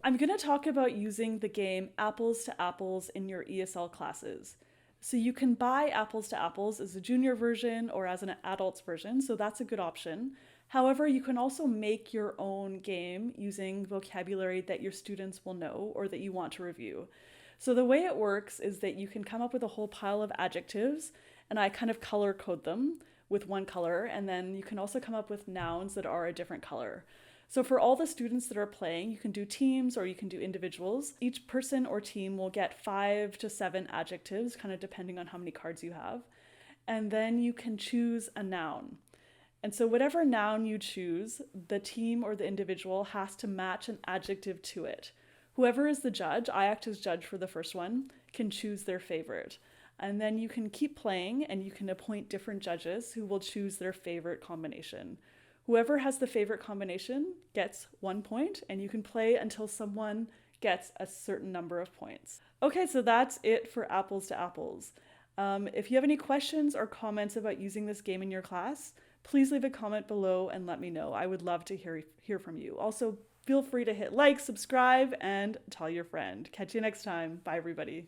I'm going to talk about using the game Apples to Apples in your ESL classes. So you can buy Apples to Apples as a junior version or as an adult's version, so that's a good option. However, you can also make your own game using vocabulary that your students will know or that you want to review. So the way it works is that you can come up with a whole pile of adjectives, and I kind of color code them with one color, and then you can also come up with nouns that are a different color. So for all the students that are playing, you can do teams or you can do individuals. Each person or team will get 5 to 7 adjectives, kind of depending on how many cards you have. And then you can choose a noun. And so whatever noun you choose, the team or the individual has to match an adjective to it. Whoever is the judge, I act as judge for the first one, can choose their favorite. And then you can keep playing and you can appoint different judges who will choose their favorite combination. Whoever has the favorite combination gets 1 point, and you can play until someone gets a certain number of points. Okay, so that's it for Apples to Apples. If you have any questions or comments about using this game in your class, please leave a comment below and let me know. I would love to hear from you. Also, feel free to hit like, subscribe, and tell your friend. Catch you next time. Bye, everybody.